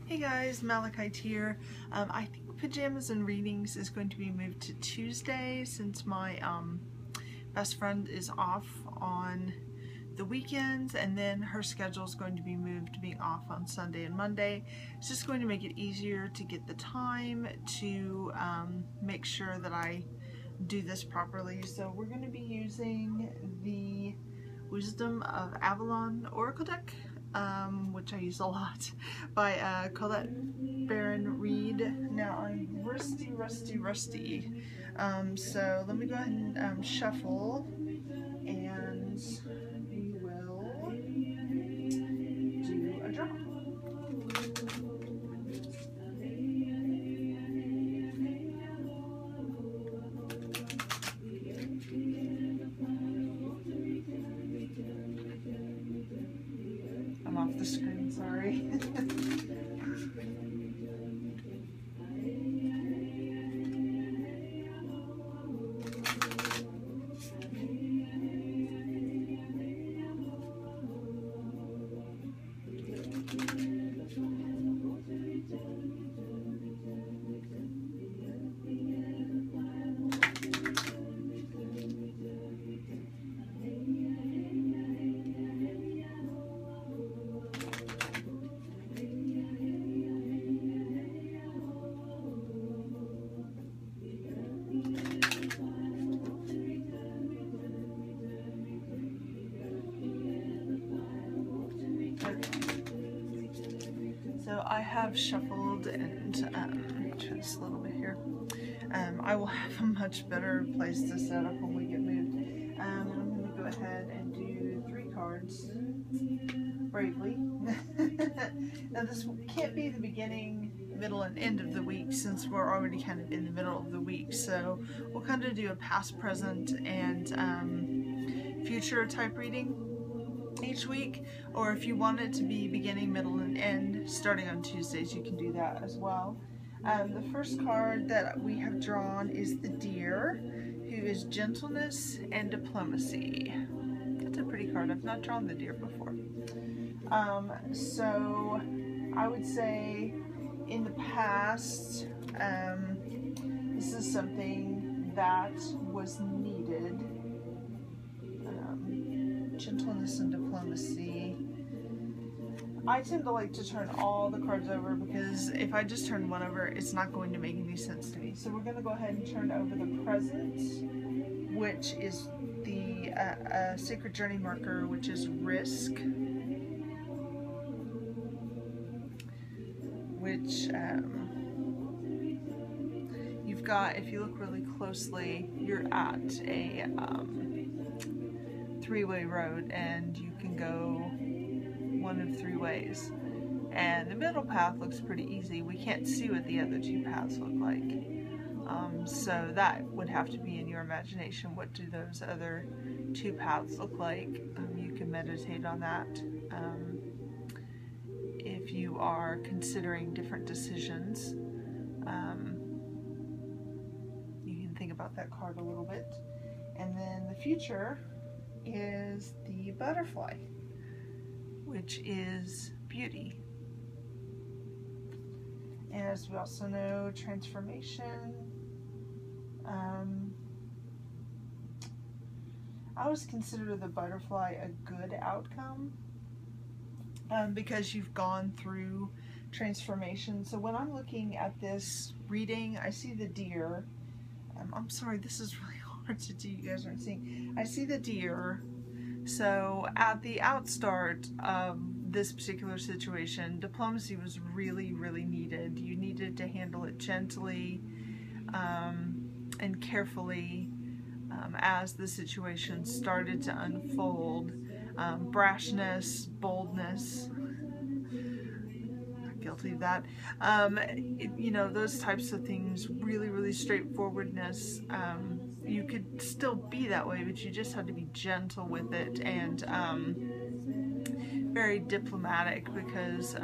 Hey guys, Malachite here. I think Pajamas and Readings is going to be moved to Tuesday since my best friend is off on the weekends, and then her schedule is going to be moved to being off on Sunday and Monday. It's just going to make it easier to get the time to make sure that I do this properly. So we're going to be using the Wisdom of Avalon Oracle deck, which I use a lot, by Colette Baron Reed. Now I'm rusty. So let me go ahead and shuffle, and we will do a draw. I'm off the screen, sorry. So I have shuffled and try this a little bit here. I will have a much better place to set up when we get moved. I'm going to go ahead and do 3 cards, bravely. Now this can't be the beginning, middle, and end of the week since we're already kind of in the middle of the week. So we'll kind of do a past, present, and future type reading each week, or if you want it to be beginning, middle, and end starting on Tuesdays, you can do that as well. The first card that we have drawn is the Deer, who is gentleness and diplomacy. That's a pretty card. I've not drawn the Deer before. So I would say in the past, this is something that was needed. Gentleness and diplomacy. I tend to like to turn all the cards over because if I just turn one over, it's not going to make any sense to me. So we're going to go ahead and turn over the present, which is the Sacred Journey marker, which is risk, which you've got, if you look really closely, you're at a 3-way road, and you can go one of 3 ways, and the middle path looks pretty easy. We can't see what the other 2 paths look like, so that would have to be in your imagination. What do those other 2 paths look like? You can meditate on that if you are considering different decisions. You can think about that card a little bit. And then the future is the butterfly, which is beauty. And as we also know, transformation. I always consider the butterfly a good outcome because you've gone through transformation. So when I'm looking at this reading, I see the Deer. I'm sorry, this is really hard to do, you guys aren't seeing. I see the Deer. So at the outstart of this particular situation, diplomacy was really needed. You needed to handle it gently and carefully as the situation started to unfold. Brashness, boldness, guilty of that, you know, those types of things, really straightforwardness. You could still be that way, but you just had to be gentle with it and very diplomatic, because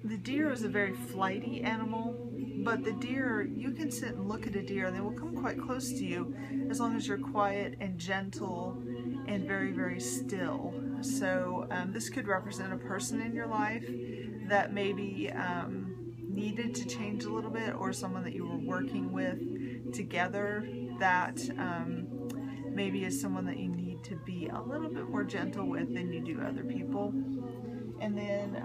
the deer is a very flighty animal, but the deer, you can sit and look at a deer and they will come quite close to you as long as you're quiet and gentle and very still. So this could represent a person in your life that maybe needed to change a little bit, or someone that you were working with together that maybe is someone that you need to be a little bit more gentle with than you do other people. And then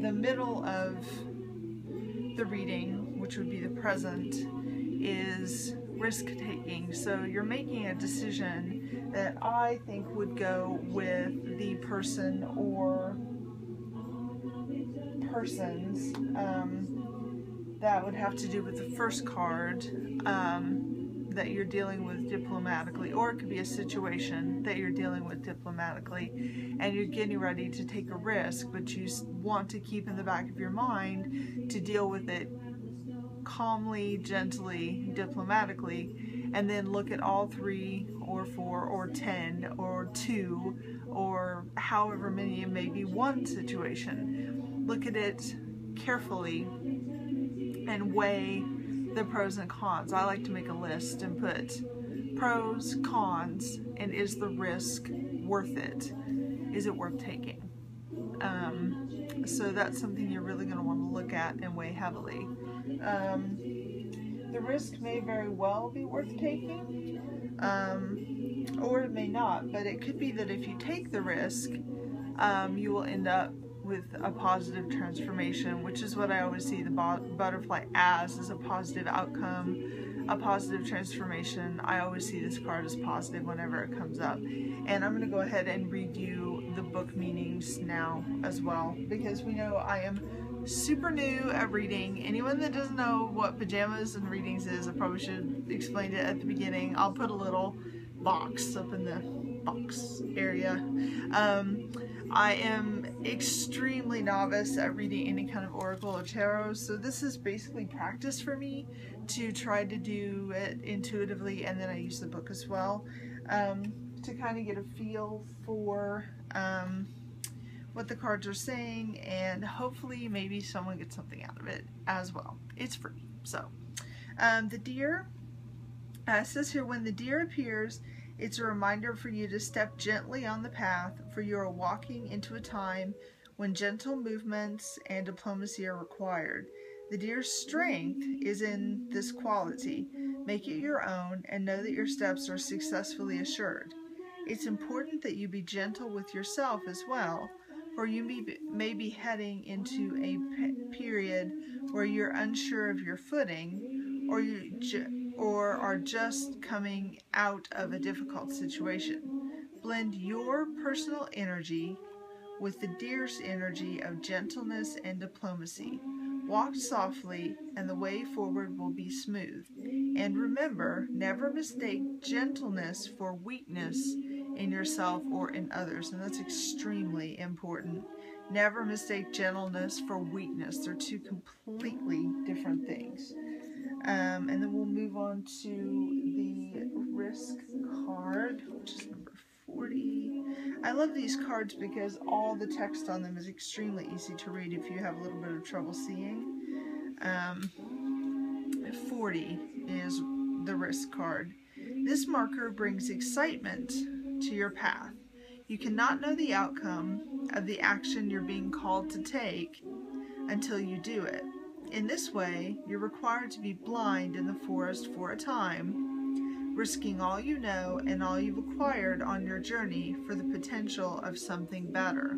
the middle of the reading, which would be the present, is risk-taking. So you're making a decision that I think would go with the person or persons. That would have to do with the first card, that you're dealing with diplomatically, or it could be a situation that you're dealing with diplomatically and you're getting ready to take a risk, but you want to keep in the back of your mind to deal with it calmly, gently, diplomatically, and then look at all 3 or 4 or 10 or 2 or however many it may be, one situation. Look at it carefully and weigh the pros and cons. I like to make a list and put pros, cons, and is the risk worth it? Is it worth taking? So that's something you're really going to want to look at and weigh heavily. The risk may very well be worth taking, or it may not, but it could be that if you take the risk, you will end up with a positive transformation, which is what I always see the butterfly as, is a positive outcome, a positive transformation. I always see this card as positive whenever it comes up. And I'm going to go ahead and read you the book meanings now as well, because we know I am super new at reading. Anyone that doesn't know what Pajamas and Readings is, I probably should explain it at the beginning. I'll put a little box up in the box area. I am extremely novice at reading any kind of oracle or tarot, so this is basically practice for me to try to do it intuitively, and then I use the book as well to kind of get a feel for what the cards are saying, and hopefully maybe someone gets something out of it as well. It's free. So the deer, says here, when the deer appears, it's a reminder for you to step gently on the path, for you are walking into a time when gentle movements and diplomacy are required. The deer's strength is in this quality. Make it your own and know that your steps are successfully assured. It's important that you be gentle with yourself as well, for you may be heading into a period where you're unsure of your footing, or are just coming out of a difficult situation. Blend your personal energy with the deer's energy of gentleness and diplomacy. Walk softly, and the way forward will be smooth. And remember, never mistake gentleness for weakness in yourself or in others. And that's extremely important. Never mistake gentleness for weakness. They're two completely different things. And then we'll move on to the risk card, which is number 40. I love these cards because all the text on them is extremely easy to read if you have a little bit of trouble seeing. 40 is the risk card. This marker brings excitement to your path. You cannot know the outcome of the action you're being called to take until you do it. In this way, you're required to be blind in the forest for a time, risking all you know and all you've acquired on your journey for the potential of something better.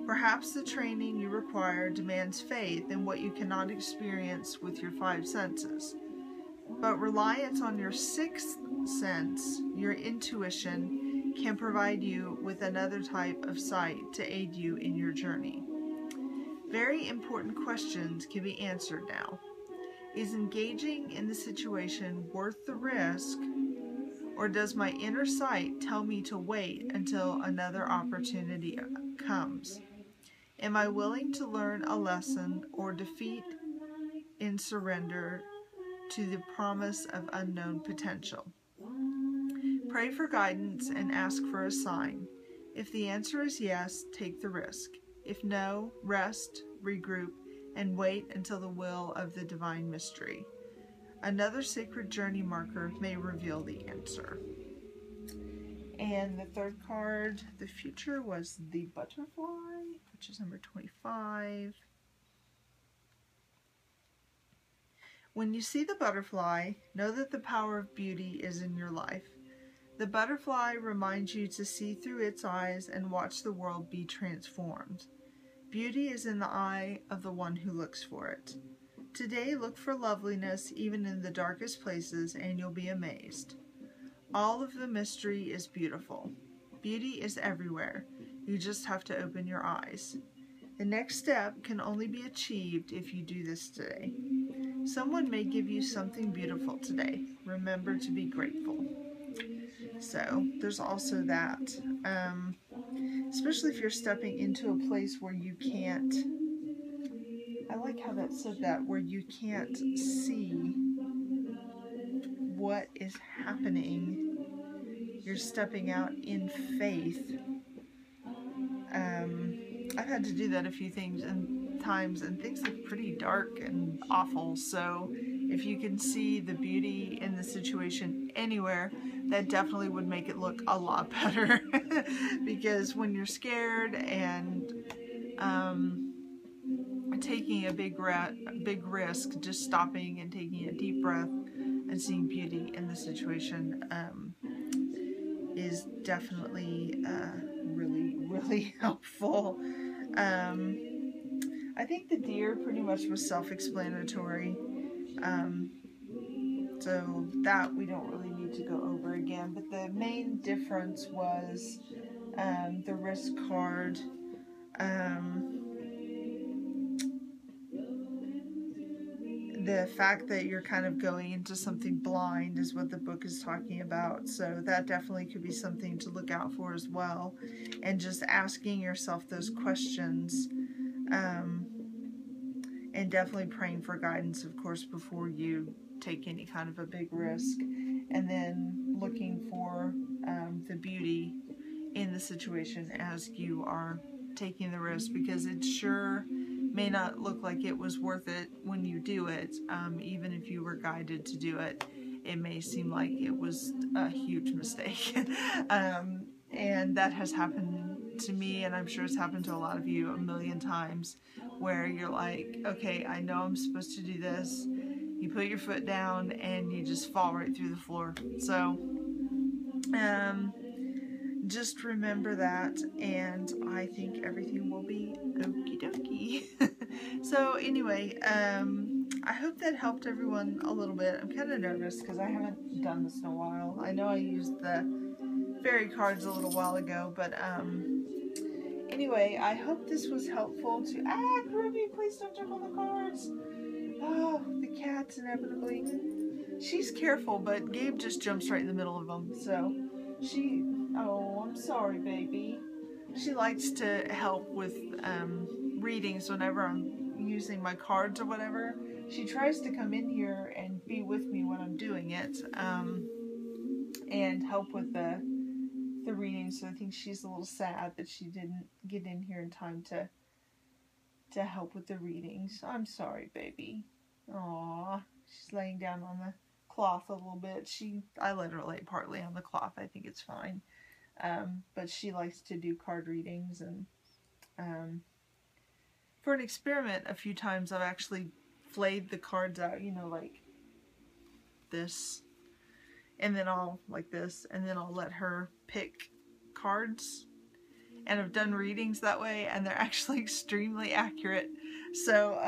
Perhaps the training you require demands faith in what you cannot experience with your 5 senses. But reliance on your 6th sense, your intuition, can provide you with another type of sight to aid you in your journey. Very important questions can be answered now. Is engaging in the situation worth the risk, or does my inner sight tell me to wait until another opportunity comes? Am I willing to learn a lesson or defeat in surrender to the promise of unknown potential? Pray for guidance and ask for a sign. If the answer is yes, take the risk. If no, rest, regroup, and wait until the will of the divine mystery. Another sacred journey marker may reveal the answer. And the third card, the future, was the butterfly, which is number 25. When you see the butterfly, know that the power of beauty is in your life. The butterfly reminds you to see through its eyes and watch the world be transformed. Beauty is in the eye of the one who looks for it. Today, look for loveliness even in the darkest places, and you'll be amazed. All of the mystery is beautiful. Beauty is everywhere. You just have to open your eyes. The next step can only be achieved if you do this today. Someone may give you something beautiful today. Remember to be grateful. So there's also that. Especially if you're stepping into a place where you can't, I like how that said that, where you can't see what is happening. You're stepping out in faith. I've had to do that a few times, and things look pretty dark and awful. So if you can see the beauty in the situation anywhere, that definitely would make it look a lot better. Because when you're scared and taking a big risk, just stopping and taking a deep breath and seeing beauty in the situation is definitely really helpful. I think the deer pretty much was self-explanatory, so that we don't really need to go over again. But the main difference was the risk card. The fact that you're kind of going into something blind is what the book is talking about. So that definitely could be something to look out for as well. And just asking yourself those questions. And definitely praying for guidance, of course, before you take any kind of a big risk. And then looking for the beauty in the situation as you are taking the risk, because it sure may not look like it was worth it when you do it. Even if you were guided to do it, it may seem like it was a huge mistake. And that has happened to me, and I'm sure it's happened to a lot of you a million times, where you're like, okay, I know I'm supposed to do this. You put your foot down and you just fall right through the floor. So just remember that, and I think everything will be okie dokie. So anyway, I hope that helped everyone a little bit. I'm kind of nervous because I haven't done this in a while. I know I used the fairy cards a little while ago, but anyway, I hope this was helpful to... Ruby, please don't jump on the cards. Oh, the cat's inevitably... She's careful, but Gabe just jumps right in the middle of them, so she... Oh, I'm sorry, baby. She likes to help with readings whenever I'm using my cards or whatever. She tries to come in here and be with me when I'm doing it, and help with the reading. So I think she's a little sad that she didn't get in here in time to help with the readings. I'm sorry, baby. Aww, she's laying down on the cloth a little bit. I let her lay partly on the cloth. I think it's fine. But she likes to do card readings, and for an experiment a few times I've actually flayed the cards out, you know, like this, and then I'll like this, and then I'll let her pick cards, and I've done readings that way, and they're actually extremely accurate. So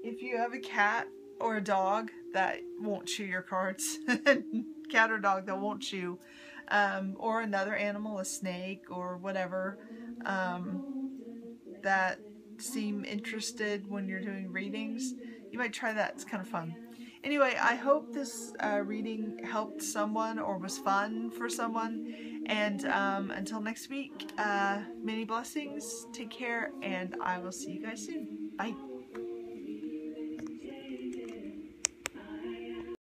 if you have a cat or a dog that won't chew your cards, cat or dog that won't chew, or another animal, a snake or whatever, that seem interested when you're doing readings, you might try that. It's kind of fun. Anyway, I hope this reading helped someone or was fun for someone. And until next week, many blessings, take care, and I will see you guys soon. Bye.